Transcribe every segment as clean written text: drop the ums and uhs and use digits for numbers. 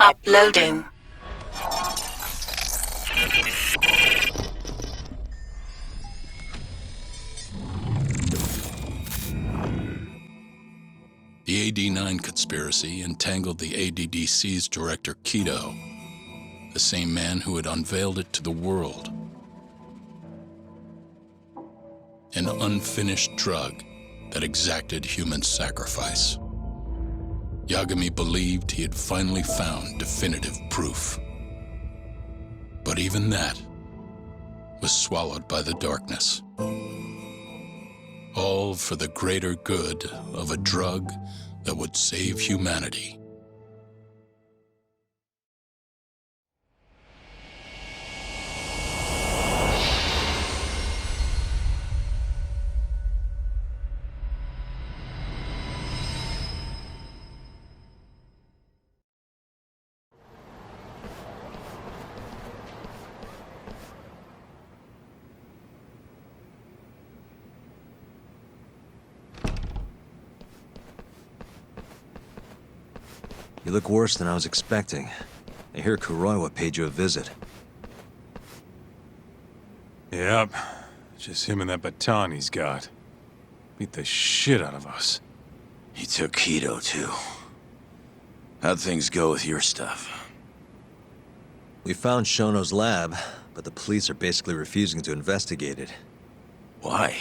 Uploading. The AD-9 conspiracy entangled the ADDC's director, Keto, the same man who had unveiled it to the world. An unfinished drug that exacted human sacrifice. Yagami believed he had finally found definitive proof. But even that was swallowed by the darkness. All for the greater good of a drug that would save humanity. You look worse than I was expecting. I hear Kuroiwa paid you a visit. Yep. Just him and that baton he's got. Beat the shit out of us. He took Keto, too. How'd things go with your stuff? We found Shono's lab, but the police are basically refusing to investigate it. Why?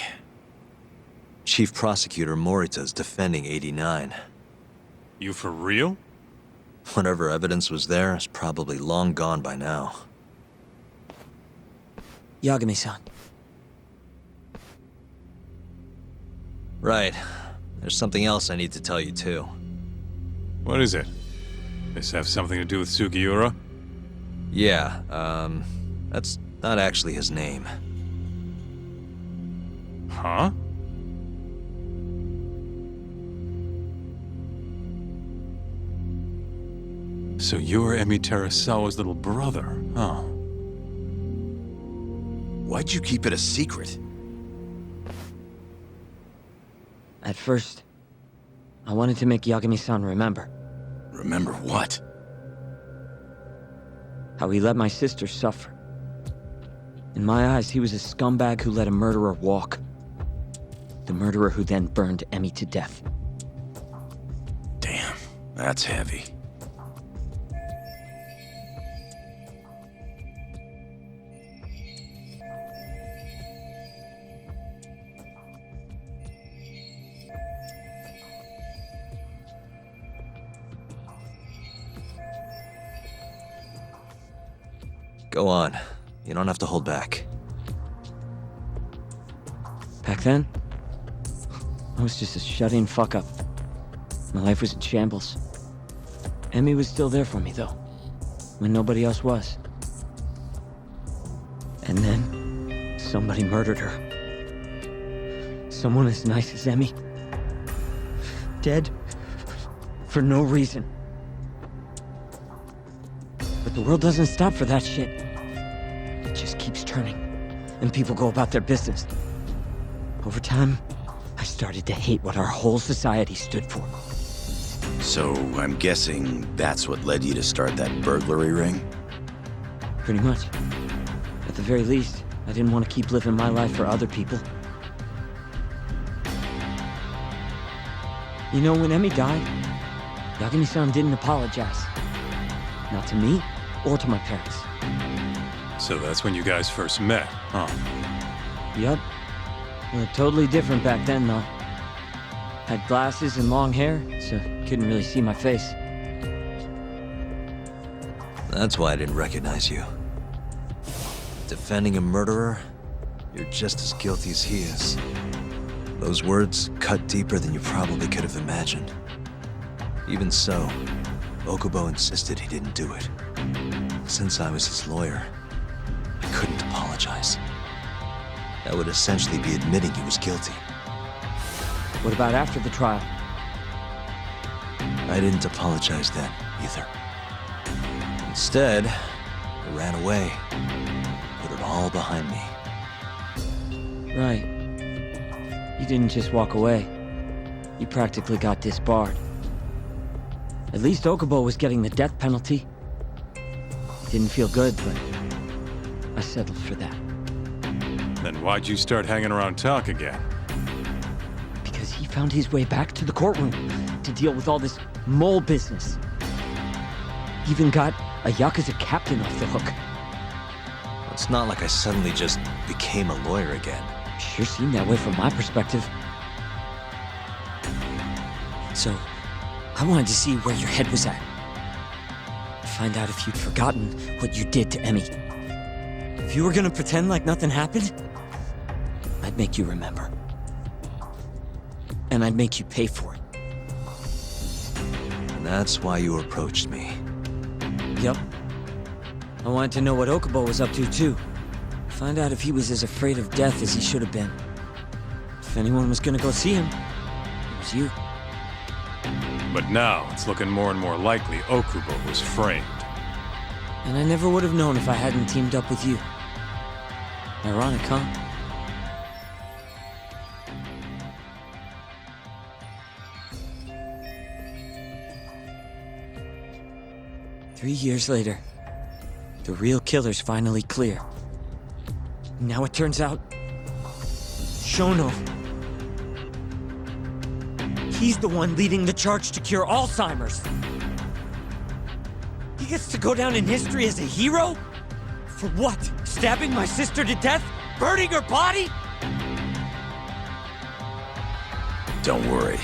Chief Prosecutor Morita's defending 89. You for real? Whatever evidence was there is probably long gone by now. Yagami-san. Right. There's something else I need to tell you, too. What is it? This have something to do with Sugiura? Yeah, that's not actually his name. Huh? So you're Emi Terasawa's little brother, huh? Why'd you keep it a secret? At first, I wanted to make Yagami-san remember Remember what? how he let my sister suffer. In my eyes, he was a scumbag who let a murderer walk. The murderer who then burned Emi to death. Damn, that's heavy. Go on. You don't have to hold back. Back then, I was just a shut-in fuck-up. My life was in shambles. Emi was still there for me, though, when nobody else was. And then, somebody murdered her. Someone as nice as Emi. Dead. For no reason. But the world doesn't stop for that shit. It just keeps turning, and people go about their business. Over time, I started to hate what our whole society stood for. So, I'm guessing that's what led you to start that burglary ring? Pretty much. At the very least, I didn't want to keep living my life for other people. You know, when Emi died, Yagami-san didn't apologize. Not to me, or to my parents. So that's when you guys first met, huh? Yup. We were totally different back then, though. Had glasses and long hair, so couldn't really see my face. That's why I didn't recognize you. Defending a murderer, you're just as guilty as he is. Those words cut deeper than you probably could have imagined. Even so, Okubo insisted he didn't do it. Since I was his lawyer, I couldn't apologize. That would essentially be admitting he was guilty. What about after the trial? I didn't apologize then, either. Instead, I ran away, put it all behind me. Right. You didn't just walk away. You practically got disbarred. At least Okubo was getting the death penalty. Didn't feel good, but I settled for that. Then why'd you start hanging around Talk again? Because he found his way back to the courtroom to deal with all this mole business. Even got a Yakuza captain off the hook. It's not like I suddenly just became a lawyer again. Sure seemed that way from my perspective. So, I wanted to see where your head was at. Find out if you'd forgotten what you did to Emmy. If you were gonna pretend like nothing happened, I'd make you remember. And I'd make you pay for it. And that's why you approached me. Yep. I wanted to know what Okubo was up to, too. Find out if he was as afraid of death as he should have been. If anyone was gonna go see him, it was you. But now, it's looking more and more likely Okubo was framed. And I never would have known if I hadn't teamed up with you. Ironic, huh? Three years later, the real killer's finally clear. Now it turns out, Shono, he's the one leading the charge to cure Alzheimer's. He gets to go down in history as a hero? For what? Stabbing my sister to death? Burning her body? Don't worry.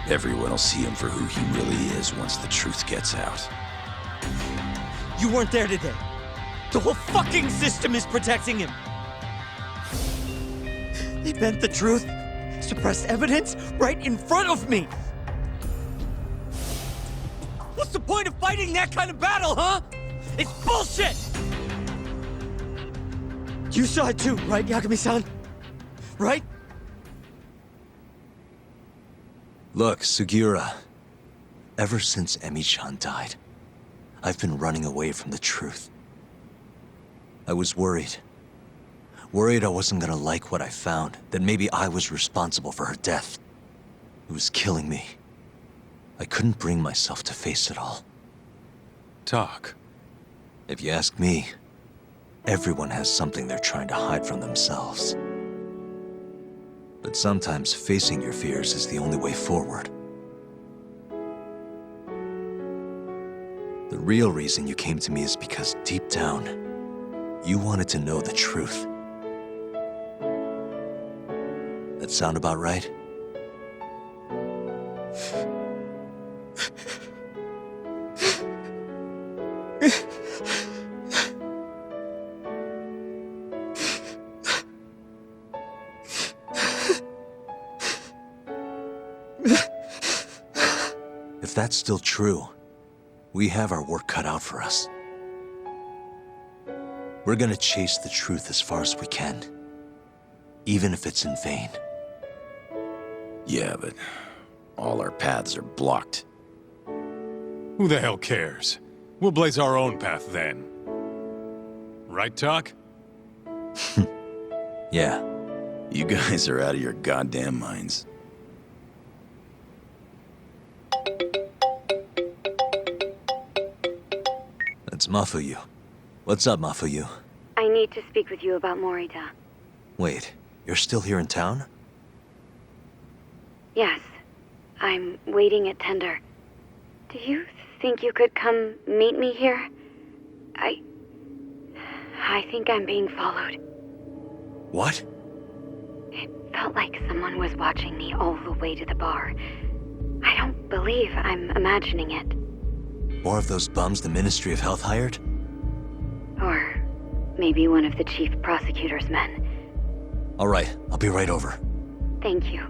Everyone will see him for who he really is once the truth gets out. You weren't there today. The whole fucking system is protecting him. They bent the truth, suppressed evidence right in front of me. What's the point of fighting that kind of battle, huh? It's bullshit! You saw it too, right, Yagami-san? Right? Look, Sugiura. Ever since Emi-chan died, I've been running away from the truth. I was worried. Worried I wasn't gonna like what I found, that maybe I was responsible for her death. It was killing me. I couldn't bring myself to face it all. Talk. If you ask me, everyone has something they're trying to hide from themselves. But sometimes facing your fears is the only way forward. The real reason you came to me is because deep down, you wanted to know the truth. That sound about right? If that's still true, we have our work cut out for us. We're gonna chase the truth as far as we can, even if it's in vain. Yeah, but all our paths are blocked. Who the hell cares? We'll blaze our own path then. Right, Talk? Yeah. You guys are out of your goddamn minds. That's Mafuyu. What's up, Mafuyu? I need to speak with you about Morita. Wait, you're still here in town? Yes. I'm waiting at Tender. Do you think you could come meet me here? I think I'm being followed. What? It felt like someone was watching me all the way to the bar. I don't believe I'm imagining it. More of those bums the Ministry of Health hired? Or maybe one of the chief prosecutor's men. All right, I'll be right over. Thank you.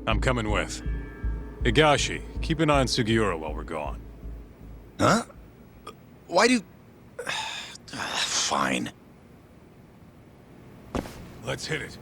I'm coming with. Higashi, keep an eye on Sugiura while we're gone. Huh? Why do... Fine. Let's hit it.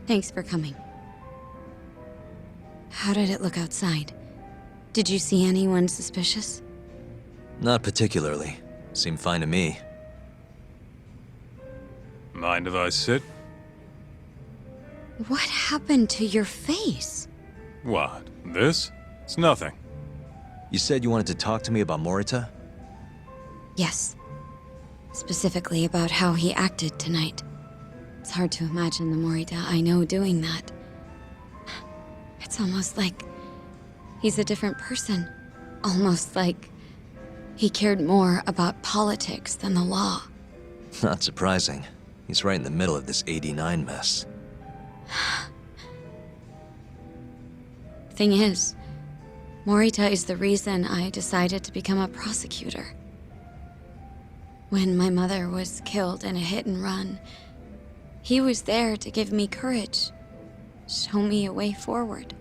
Thanks for coming. How did it look outside? Did you see anyone suspicious? Not particularly. Seemed fine to me. Mind if I sit? What happened to your face? What? This? It's nothing. You said you wanted to talk to me about Morita? Yes. Specifically about how he acted tonight. It's hard to imagine the Morita I know doing that. It's almost like he's a different person. Almost like he cared more about politics than the law. Not surprising. He's right in the middle of this 89 mess. Thing is, Morita is the reason I decided to become a prosecutor. When my mother was killed in a hit and run, he was there to give me courage, show me a way forward.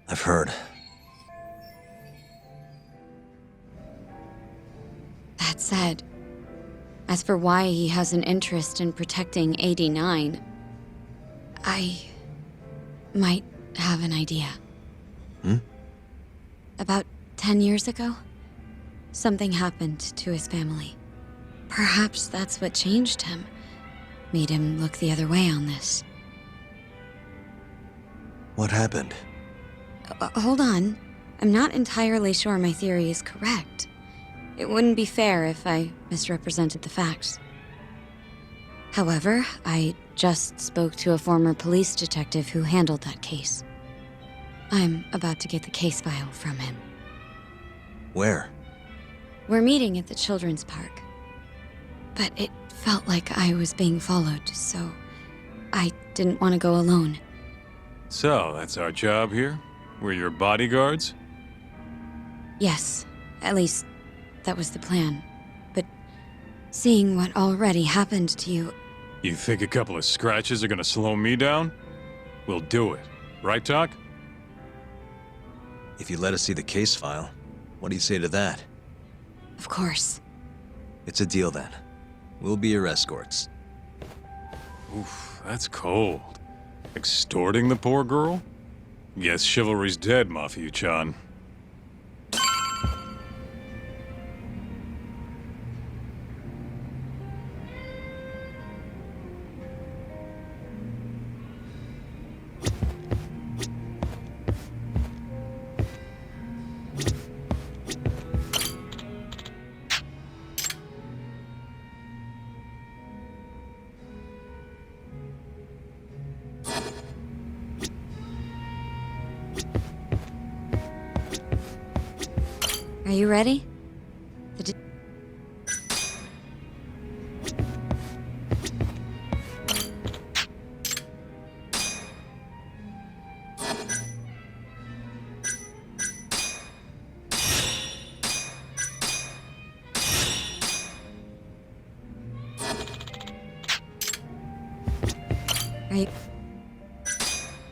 I've heard. That said, as for why he has an interest in protecting 89, I might have an idea. About 10 years ago, something happened to his family. Perhaps that's what changed him, made him look the other way on this. What happened? Hold on. I'm not entirely sure my theory is correct. It wouldn't be fair if I misrepresented the facts. However, I just spoke to a former police detective who handled that case. I'm about to get the case file from him. Where? We're meeting at the children's park. But it felt like I was being followed, so I didn't want to go alone. So, that's our job here? We're your bodyguards? Yes, at least that was the plan. But seeing what already happened to you, You think a couple of scratches are gonna slow me down? We'll do it. Right, Doc? If you let us see the case file, what do you say to that? of course. It's a deal then. We'll be your escorts. Oof, that's cold. Extorting the poor girl? Guess chivalry's dead, Mafia-chan. Are you ready? Are you...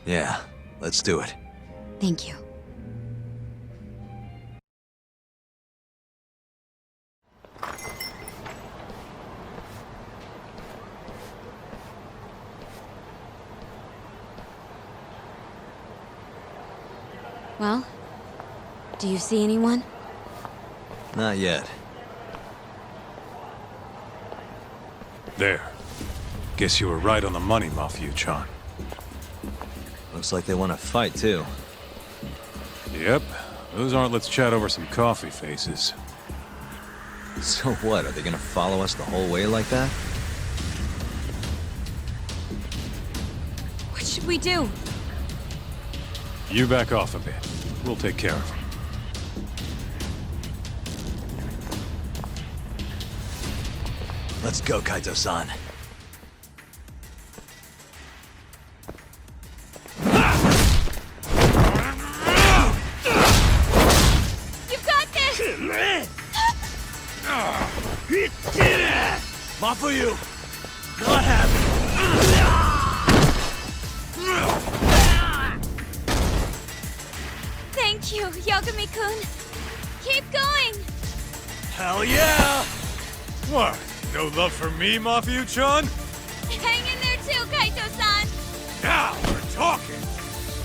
Yeah, let's do it. Thank you. Well, do you see anyone? Not yet. There. Guess you were right on the money, Mafia-chan. Looks like they want to fight, too. Yep. Those aren't let's chat over some coffee faces. So what, are they gonna follow us the whole way like that? What should we do? You back off a bit. We'll take care of them. Let's go, Kaito-san. You've got this! Mafuyu! Not happy! Thank you, Yagami-kun. Keep going! Hell yeah! What? No love for me, Mafia-chan? Hang in there too, Kaito-san! Now we're talking!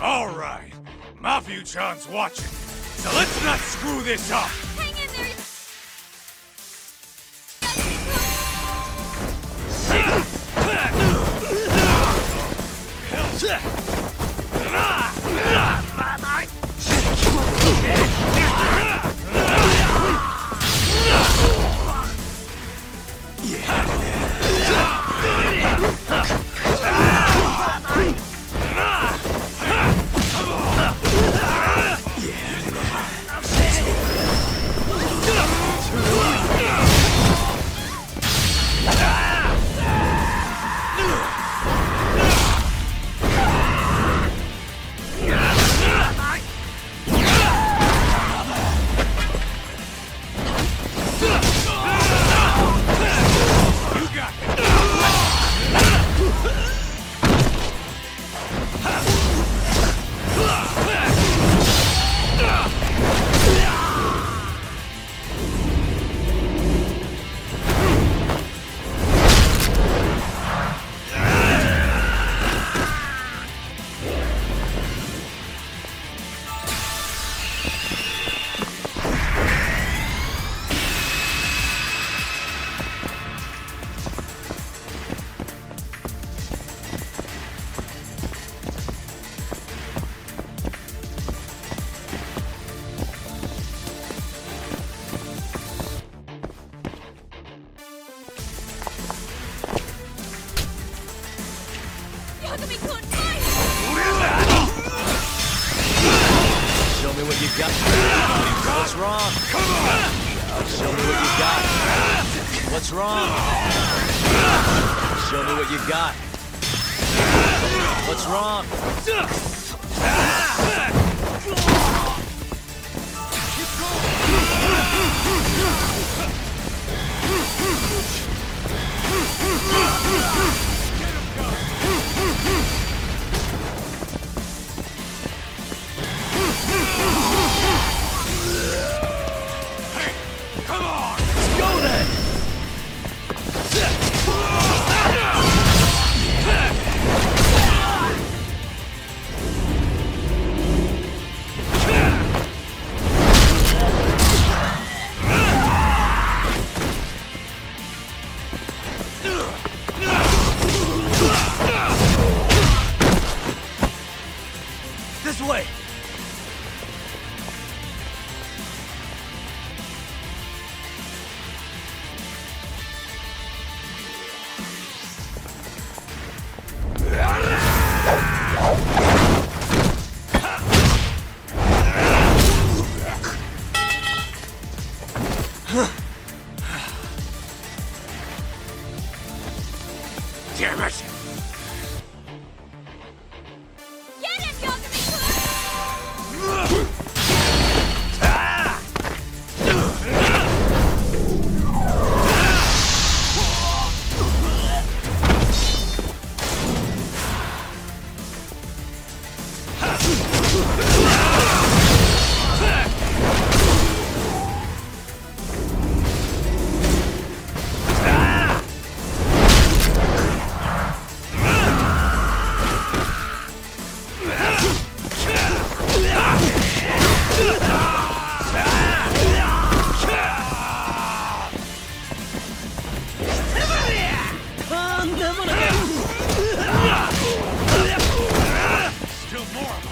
Alright, Mafia-chan's watching, so let's not screw this up! Hang in there! Yagami-kun, fire! Show me what you got. What's wrong? Come on! Show me what you got. What's wrong? Show me what you got. What's wrong? Come on! Let's go then! This way! Damn it! Get him, Yagami-kun! Still more of them!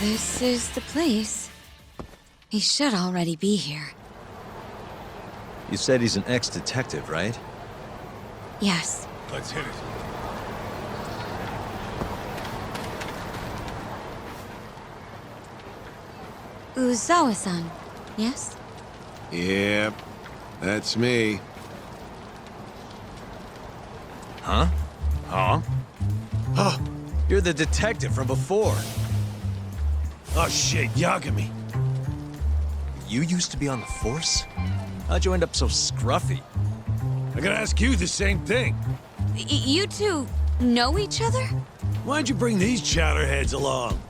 This is the place. He should already be here. You said he's an ex-detective, right? Yes. Let's hit it. Uzawa-san, yes? Yep, that's me. Huh? Huh? Oh, you're the detective from before. Oh shit, Yagami. You used to be on the force? How'd you end up so scruffy? I gotta ask you the same thing. You two know each other? Why'd you bring these chowderheads along?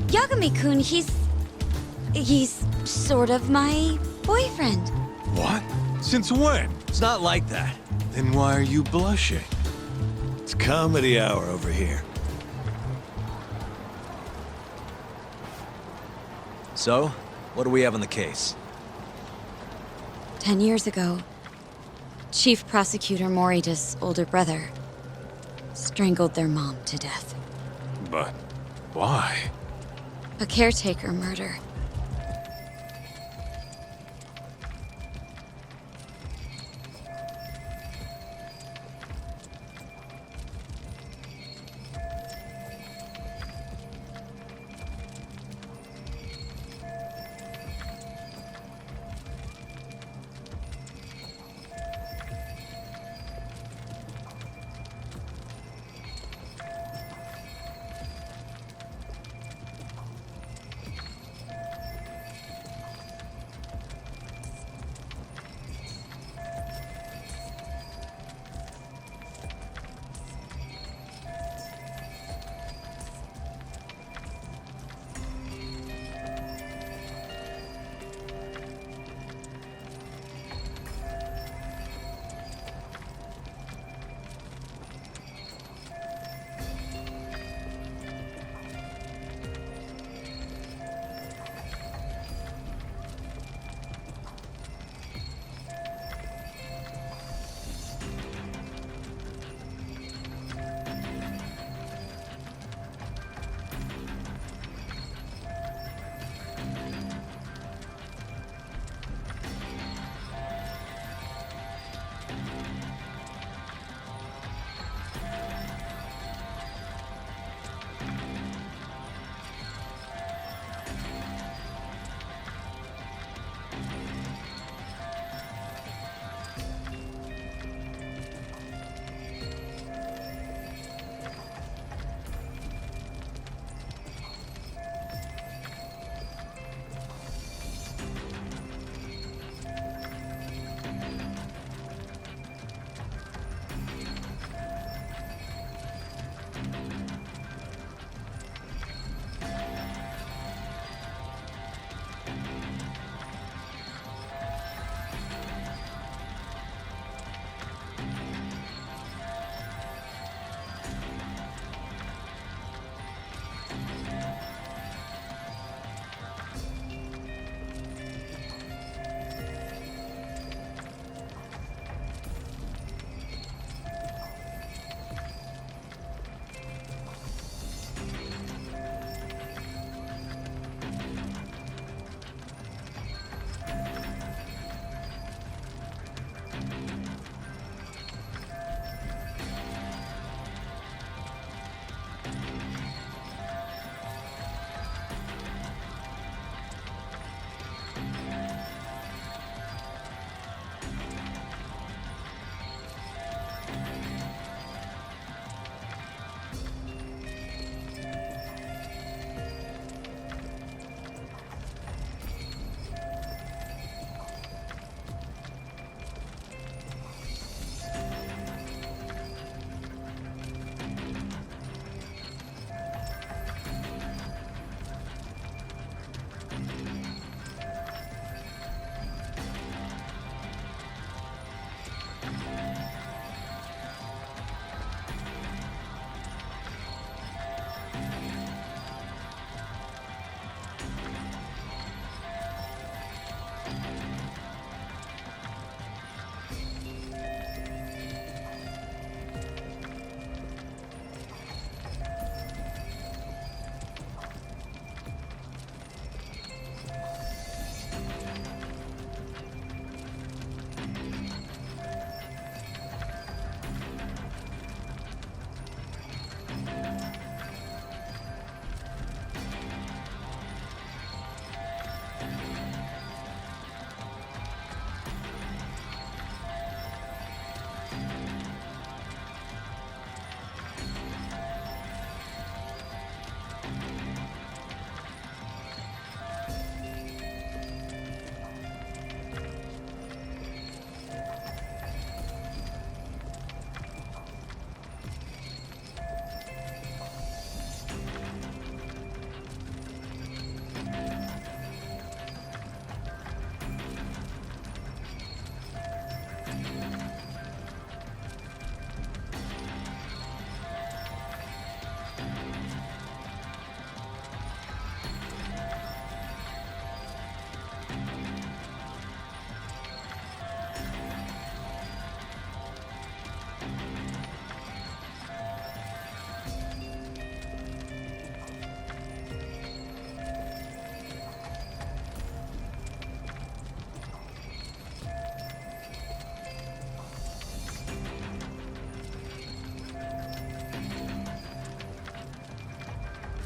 Yagami-kun, he's sort of my boyfriend. What? Since when? It's not like that. Then why are you blushing? It's comedy hour over here. So, what do we have on the case? 10 years ago, Chief Prosecutor Morita's older brother strangled their mom to death. But why? A caretaker murder.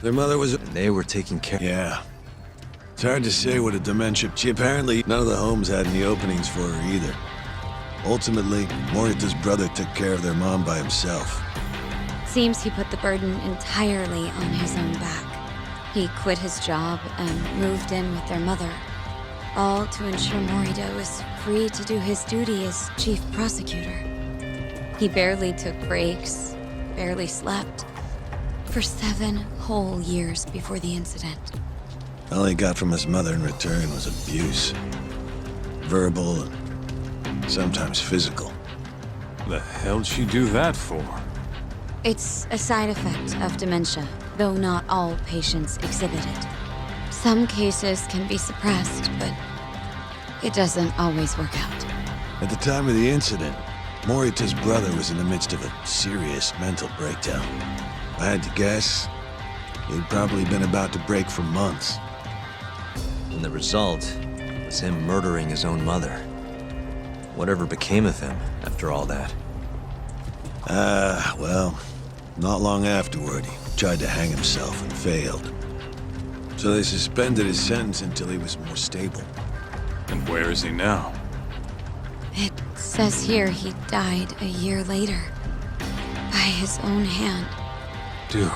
Their mother was... And they were taking care... Yeah. It's hard to say what a dementia... Apparently, none of the homes had any openings for her either. Ultimately, Morita's brother took care of their mom by himself. Seems he put the burden entirely on his own back. He quit his job and moved in with their mother, all to ensure Morita was free to do his duty as chief prosecutor. He barely took breaks, barely slept, for 7 whole years before the incident. All he got from his mother in return was abuse. Verbal and sometimes physical. The hell'd she do that for? It's a side effect of dementia, though not all patients exhibit it. Some cases can be suppressed, but it doesn't always work out. At the time of the incident, Morita's brother was in the midst of a serious mental breakdown. If I had to guess, he'd probably been about to break for months. And the result was him murdering his own mother. Whatever became of him after all that? Well, not long afterward, he tried to hang himself and failed. So they suspended his sentence until he was more stable. And where is he now? It says here he died a year later, by his own hand. Dude.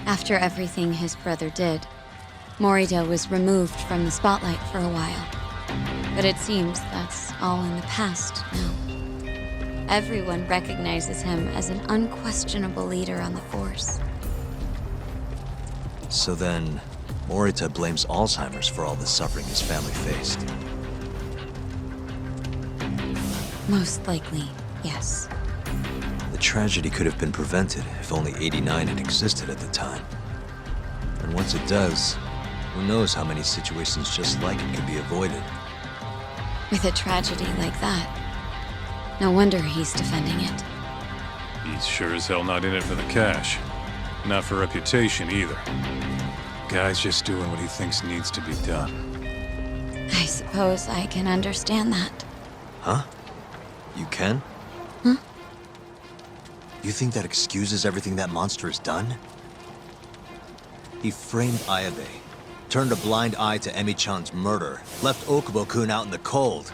After everything his brother did, Morita was removed from the spotlight for a while. But it seems that's all in the past now. Everyone recognizes him as an unquestionable leader on the force. So then, Morita blames Alzheimer's for all the suffering his family faced. Most likely, yes. The tragedy could have been prevented if only 89 had existed at the time. And once it does, who knows how many situations just like it could be avoided. With a tragedy like that, no wonder he's defending it. He's sure as hell not in it for the cash. Not for reputation, either. Guy's just doing what he thinks needs to be done. I suppose I can understand that. Huh? You can? Huh? You think that excuses everything that monster has done? He framed Ayabe, turned a blind eye to Emi-chan's murder, left Okubo-kun out in the cold.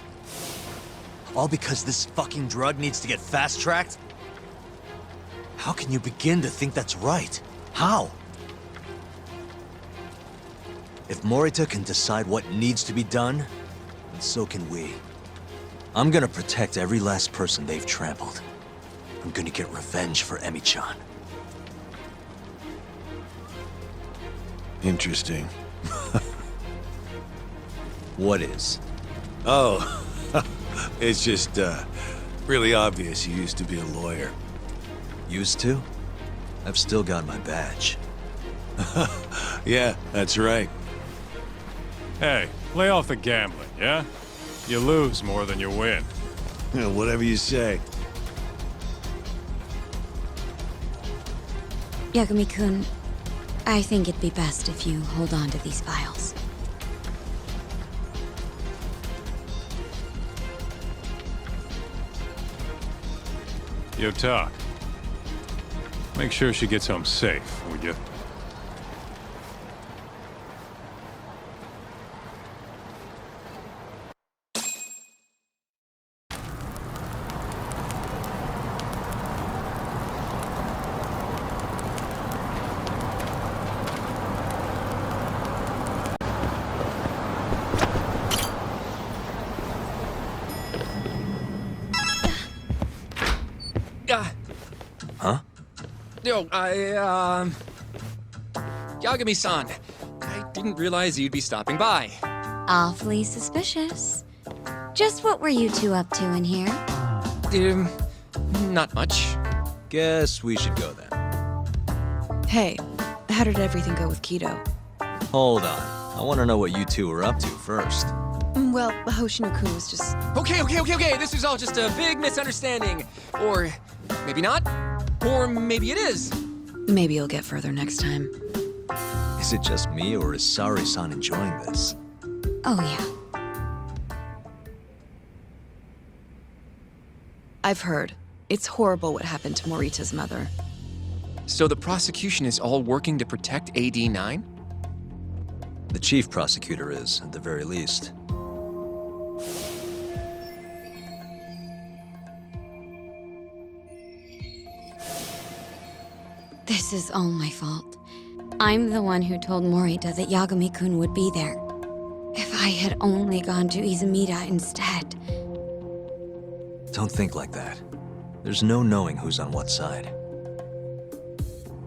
All because this fucking drug needs to get fast-tracked? How can you begin to think that's right? How? If Morita can decide what needs to be done, then so can we. I'm gonna protect every last person they've trampled. I'm gonna get revenge for Emi-chan. Interesting. What is? Oh, it's just, really obvious you used to be a lawyer. Used to? I've still got my badge. Yeah, that's right. Hey, lay off the gambling, yeah? You lose more than you win. Whatever you say. Yagami-kun, I think it'd be best if you hold on to these files. Yo, talk. Make sure she gets home safe, would you? Huh? Yo, Yagami-san, I didn't realize you'd be stopping by. Awfully suspicious. Just what were you two up to in here? Not much. Guess we should go then. Hey, how did everything go with Keto? Hold on. I want to know what you two were up to first. Well, Hoshino-kun was just... Okay, this is all just a big misunderstanding. Or maybe not. Or maybe it is. Maybe you'll get further next time. Is it just me, or is Sari-san enjoying this? Oh, yeah. I've heard. It's horrible what happened to Morita's mother. So the prosecution is all working to protect AD-9? The chief prosecutor is, at the very least. This is all my fault. I'm the one who told Morita that Yagami-kun would be there. If I had only gone to Izumida instead. Don't think like that. There's no knowing who's on what side.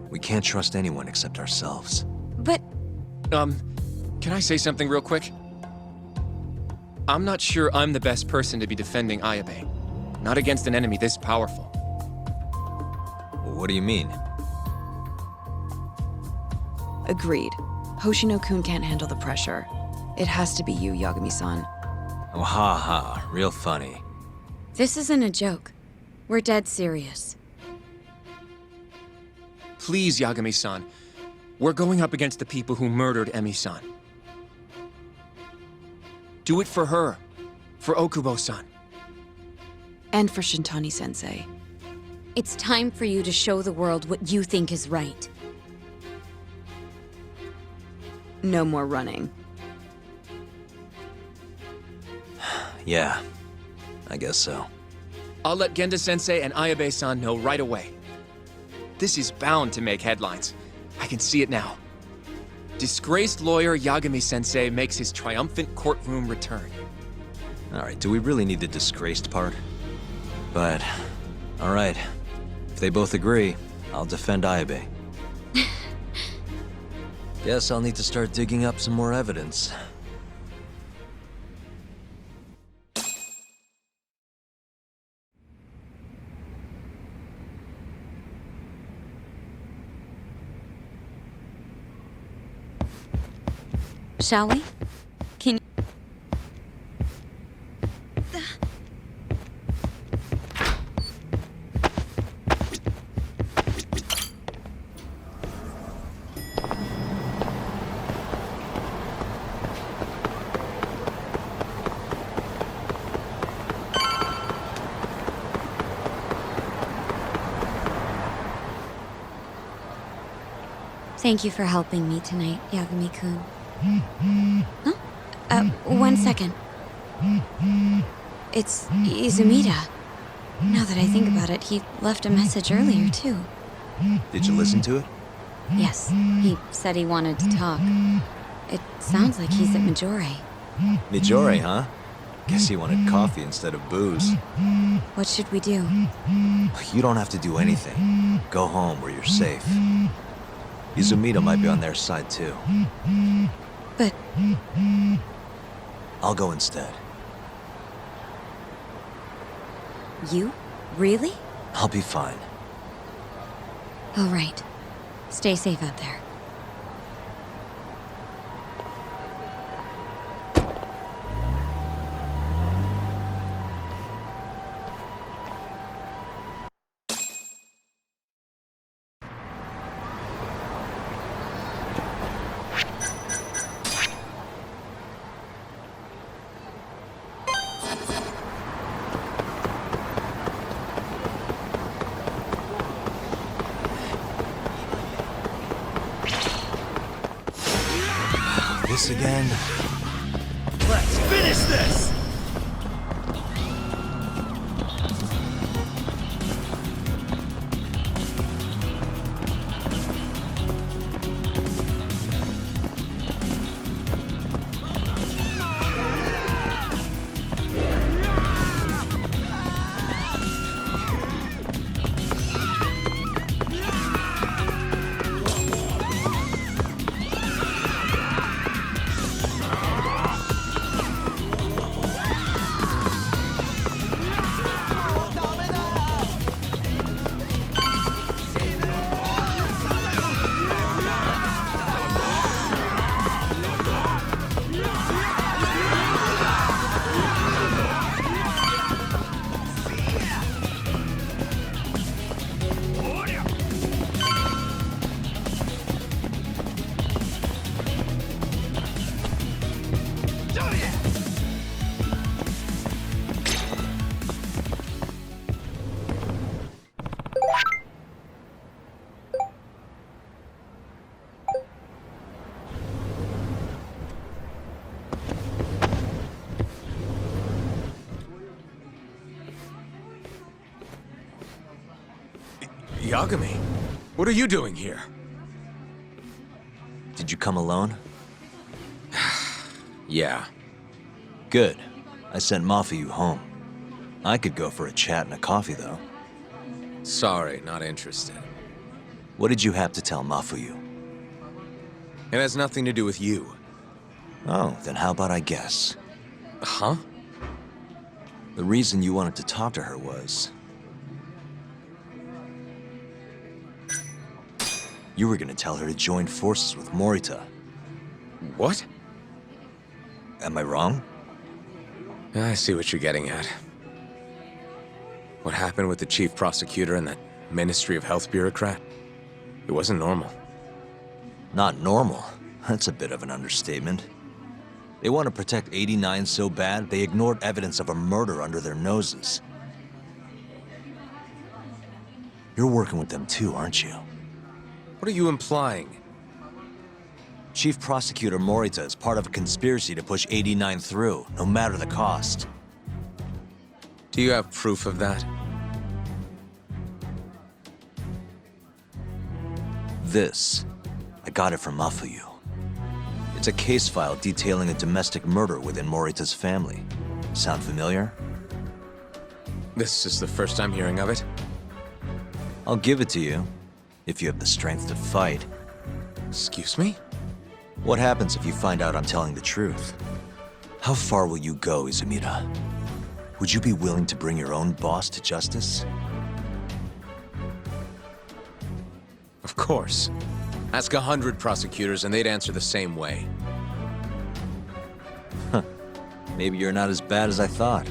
We can't trust anyone except ourselves. But Can I say something real quick? I'm not sure I'm the best person to be defending Ayabe. Not against an enemy this powerful. What do you mean? Agreed. Hoshino-kun can't handle the pressure. It has to be you, Yagami-san. Oh, ha ha. Real funny. this isn't a joke. We're dead serious. Please, Yagami-san. We're going up against the people who murdered Emi-san. Do it for her. For Okubo-san. And for Shintani-sensei. It's time for you to show the world what you think is right. No more running. Yeah, I guess so. I'll let Genda-sensei and Ayabe-san know right away. This is bound to make headlines. I can see it now. Disgraced lawyer Yagami-sensei makes his triumphant courtroom return. Alright, do we really need the disgraced part? But, alright. If they both agree, I'll defend Ayabe. Guess I'll need to start digging up some more evidence. Shall we? Can Thank you for helping me tonight, Yagami-kun. Huh? 1 second. It's Izumida. Now that I think about it, he left a message earlier, too. Did you listen to it? Yes, he said he wanted to talk. It sounds like he's at Majore. Mijori, huh? Guess he wanted coffee instead of booze. What should we do? You don't have to do anything. Go home where you're safe. Izumida might be on their side, too. But I'll go instead. you? Really? I'll be fine. All right. Stay safe out there. This again? Let's finish this! Yagami, what are you doing here? Did you come alone? Yeah. Good. I sent Mafuyu home. I could go for a chat and a coffee, though. Sorry, not interested. What did you have to tell Mafuyu? It has nothing to do with you. Oh, then how about I guess? Huh? The reason you wanted to talk to her was... you were gonna tell her to join forces with Morita. What? Am I wrong? I see what you're getting at. What happened with the chief prosecutor and that Ministry of Health bureaucrat? It wasn't normal. Not normal. That's a bit of an understatement. They want to protect 89 so bad, they ignored evidence of a murder under their noses. You're working with them too, aren't you? What are you implying? Chief Prosecutor Morita is part of a conspiracy to push 89 through, no matter the cost. Do you have proof of that? This. I got it from Mafuyu. It's a case file detailing a domestic murder within Morita's family. Sound familiar? This is the first I'm hearing of it. I'll give it to you, if you have the strength to fight. Excuse me? What happens if you find out I'm telling the truth? How far will you go, Izumida? Would you be willing to bring your own boss to justice? Of course. Ask 100 prosecutors and they'd answer the same way. Maybe you're not as bad as I thought.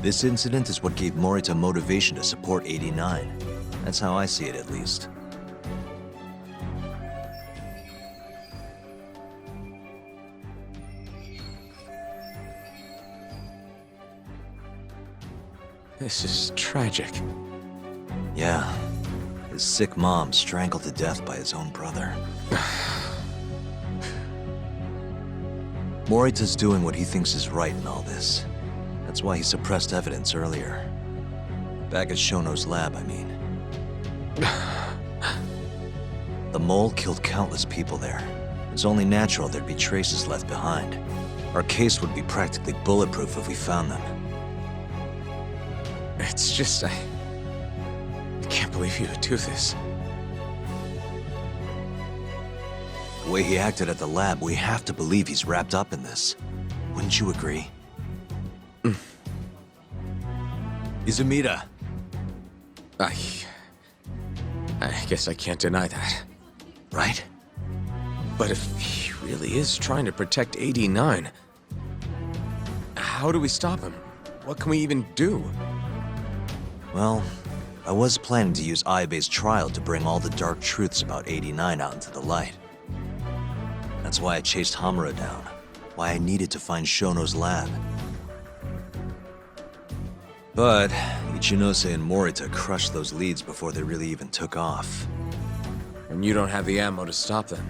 This incident is what gave Morita motivation to support 89. That's how I see it, at least. This is tragic. Yeah. His sick mom strangled to death by his own brother. Morita's doing what he thinks is right in all this. That's why he suppressed evidence earlier. Back at Shono's lab, I mean. The mole killed countless people there. It's only natural there'd be traces left behind. Our case would be practically bulletproof if we found them. It's just, I can't believe you would do this. The way he acted at the lab, we have to believe he's wrapped up in this. Wouldn't you agree? Izumida. I guess I can't deny that. Right? But if he really is trying to protect 89, how do we stop him? What can we even do? Well, I was planning to use Ayabe's trial to bring all the dark truths about 89 out into the light. That's why I chased Hamura down. Why I needed to find Shono's lab. But Ichinose and Morita crushed those leads before they really even took off. And you don't have the ammo to stop them.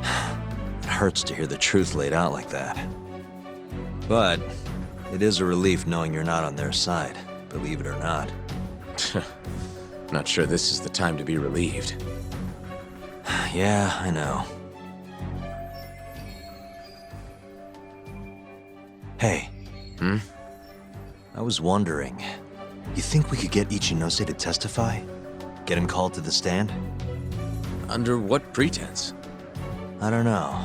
It hurts to hear the truth laid out like that. But it is a relief knowing you're not on their side, believe it or not. Not sure this is the time to be relieved. Yeah, I know. Hey. I was wondering, you think we could get Ichinose to testify? Get him called to the stand? Under what pretense? I don't know.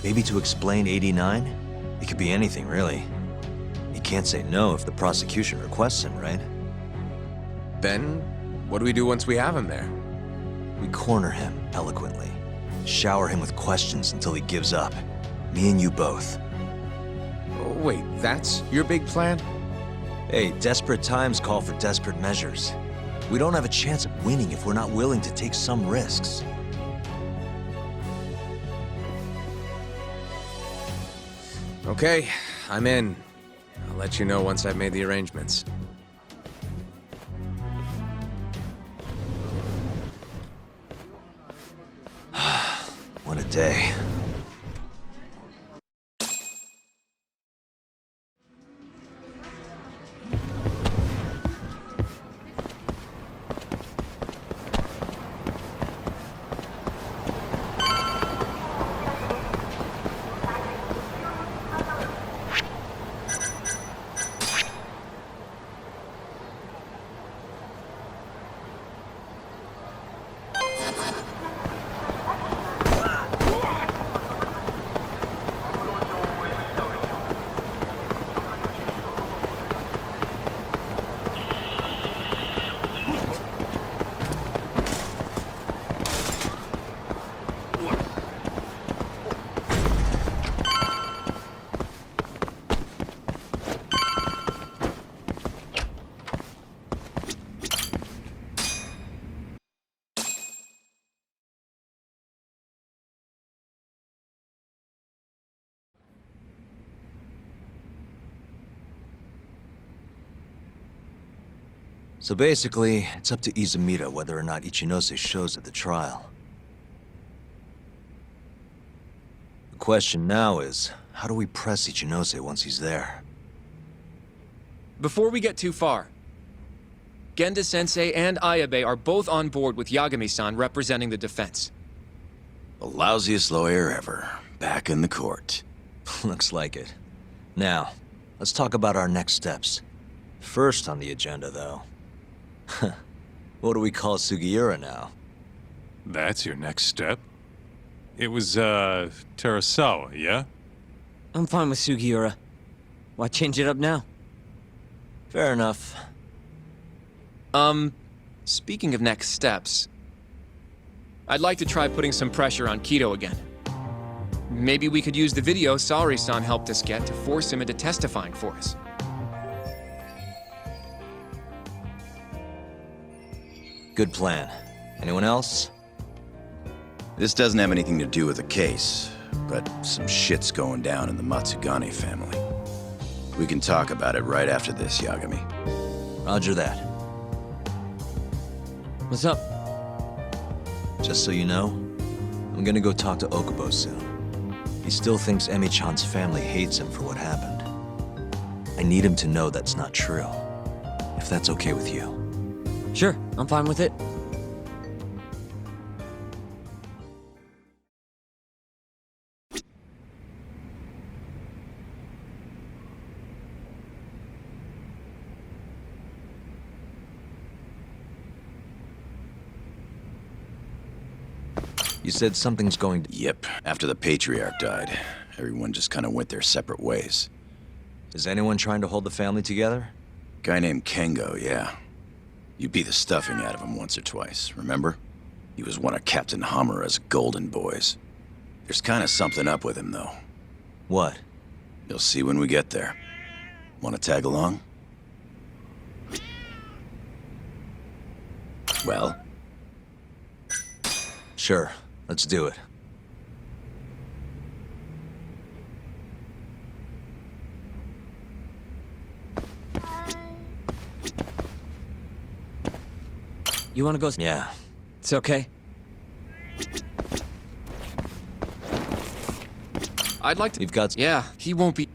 Maybe to explain 89? It could be anything, really. He can't say no if the prosecution requests him, right? Then, what do we do once we have him there? We corner him, eloquently. Shower him with questions until he gives up. Me and you both. Oh, wait, that's your big plan? Hey, desperate times call for desperate measures. We don't have a chance of winning if we're not willing to take some risks. Okay, I'm in. I'll let you know once I've made the arrangements. What a day. So basically, it's up to Izumida whether or not Ichinose shows at the trial. The question now is, how do we press Ichinose once he's there? Before we get too far, Genda-sensei and Ayabe are both on board with Yagami-san representing the defense. The lousiest lawyer ever, back in the court. Looks like it. Now, let's talk about our next steps. First on the agenda, though. What do we call Sugiura now? That's your next step? It was, Terasawa, yeah? I'm fine with Sugiura. Why change it up now? Fair enough. Speaking of next steps, I'd like to try putting some pressure on Kido again. Maybe we could use the video Saori-san helped us get to force him into testifying for us. Good plan. Anyone else? This doesn't have anything to do with the case, but some shit's going down in the Matsugane family. We can talk about it right after this, Yagami. Roger that. What's up? Just so you know, I'm gonna go talk to Okubo soon. He still thinks Emi-chan's family hates him for what happened. I need him to know that's not true. If that's okay with you. Sure, I'm fine with it. You said something's going to... Yep, after the Patriarch died, everyone just kind of went their separate ways. Is anyone trying to hold the family together? Guy named Kengo, yeah. You beat the stuffing out of him once or twice, remember? He was one of Captain Hamura's golden boys. There's kind of something up with him, though. What? You'll see when we get there. Want to tag along? Well? Sure, let's do it. You wanna go? Yeah. It's okay. I'd like to... You've got... Yeah, he won't be...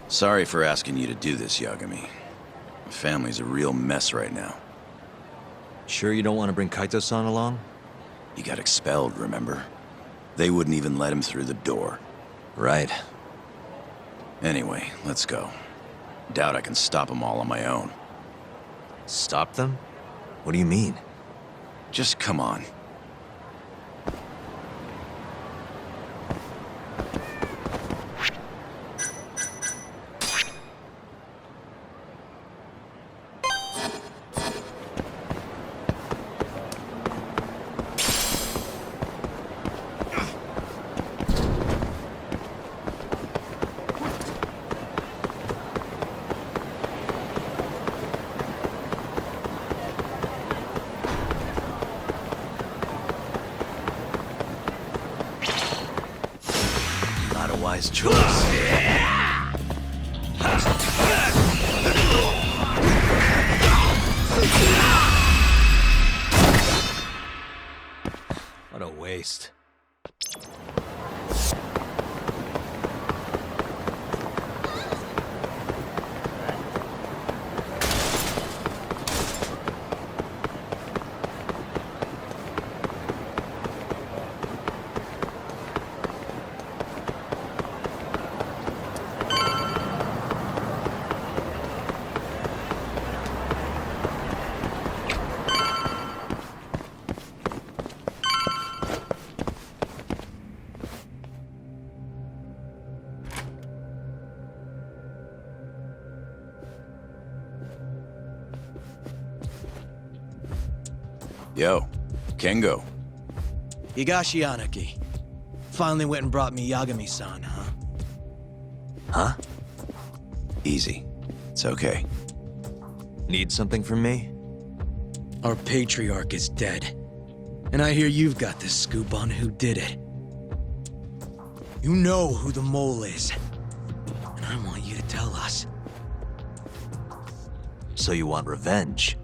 Sorry for asking you to do this, Yagami. The family's a real mess right now. Sure you don't want to bring Kaito-san along? He got expelled, remember? They wouldn't even let him through the door. Right. Anyway, let's go. Doubt I can stop them all on my own. Stop them? What do you mean? Just come on. Not a wise choice. What a waste. Yo, Kengo. Higashi Anaki. Finally went and brought me Yagami-san, huh? Huh? Easy. It's okay. Need something from me? Our patriarch is dead. And I hear you've got the scoop on who did it. You know who the mole is. And I want you to tell us. So you want revenge?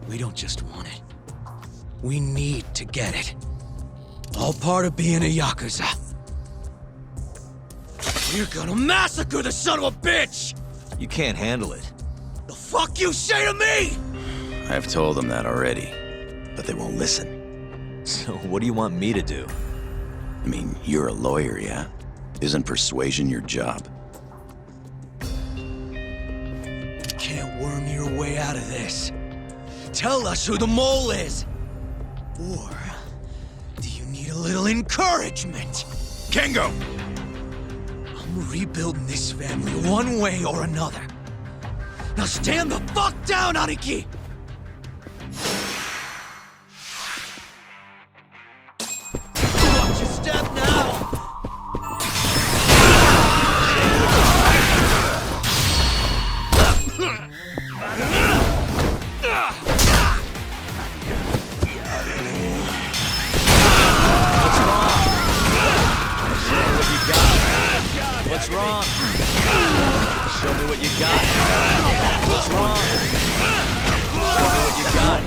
We don't just want it. We need to get it. All part of being a Yakuza. We're gonna massacre the son of a bitch! You can't handle it. The fuck you say to me?! I've told them that already, but they won't listen. So what do you want me to do? I mean, you're a lawyer, yeah? Isn't persuasion your job? You can't worm your way out of this. Tell us who the mole is! Or do you need a little encouragement? Kengo! I'm rebuilding this family one way or another. Now stand the fuck down, Aniki! Watch your step now! What's wrong? Show me what you got. What's wrong? Show me what you got.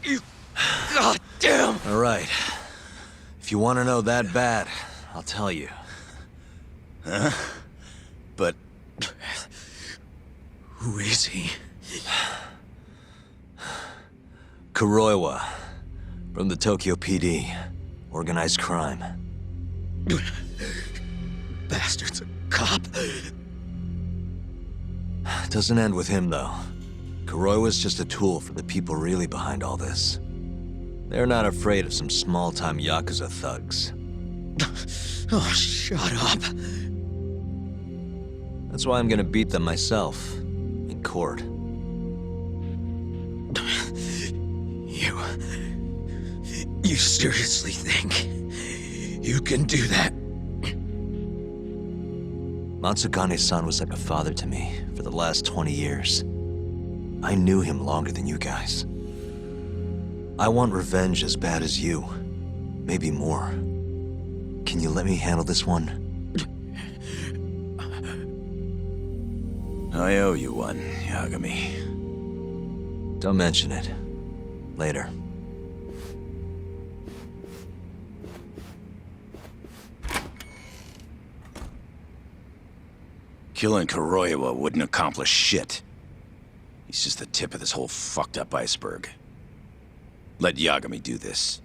You... God damn! All right. If you want to know that bad, I'll tell you. Huh? But... Who is he? Kuroiwa, from the Tokyo PD. Organized crime. Bastard's a cop. Doesn't end with him, though. Kuroiwa's just a tool for the people really behind all this. They're not afraid of some small-time Yakuza thugs. Oh, shut up. That's why I'm gonna beat them myself. In court. You seriously think you can do that? Matsugane-san was like a father to me for the last 20 years. I knew him longer than you guys. I want revenge as bad as you. Maybe more. Can you let me handle this one? I owe you one, Yagami. Don't mention it. Later. Killing Kuroiwa wouldn't accomplish shit. He's just the tip of this whole fucked up iceberg. Let Yagami do this.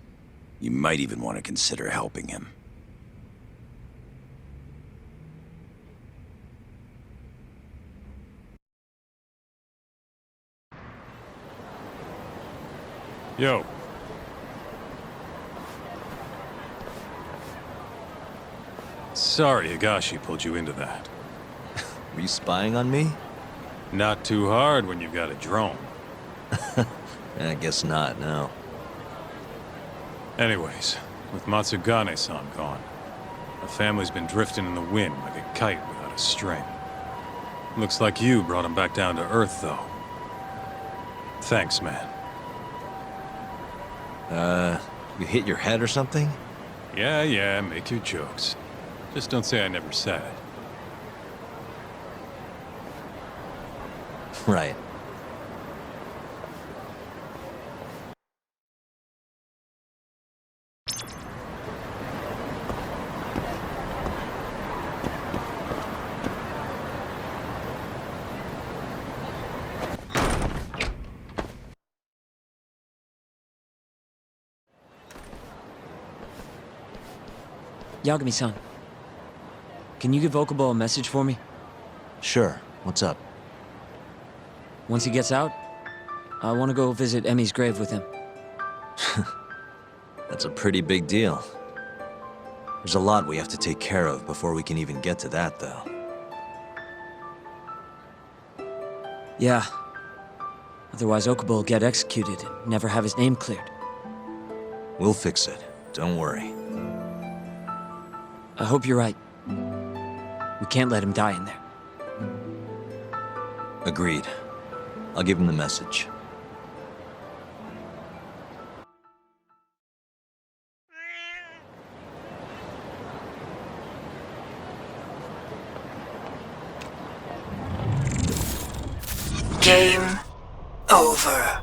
You might even want to consider helping him. Yo. Sorry Higashi pulled you into that. Were you spying on me? Not too hard when you've got a drone. I guess not, no. Anyways, with Matsugane-san gone, the family's been drifting in the wind like a kite without a string. Looks like you brought him back down to Earth, though. Thanks, man. You hit your head or something? Yeah, make your jokes. Just don't say I never said it. Right. Yagami-san, can you give Okubo a message for me? Sure. What's up? Once he gets out, I want to go visit Emi's grave with him. That's a pretty big deal. There's a lot we have to take care of before we can even get to that, though. Yeah. Otherwise, Okubo will get executed and never have his name cleared. We'll fix it. Don't worry. I hope you're right. We can't let him die in there. Agreed. I'll give him the message. Game over.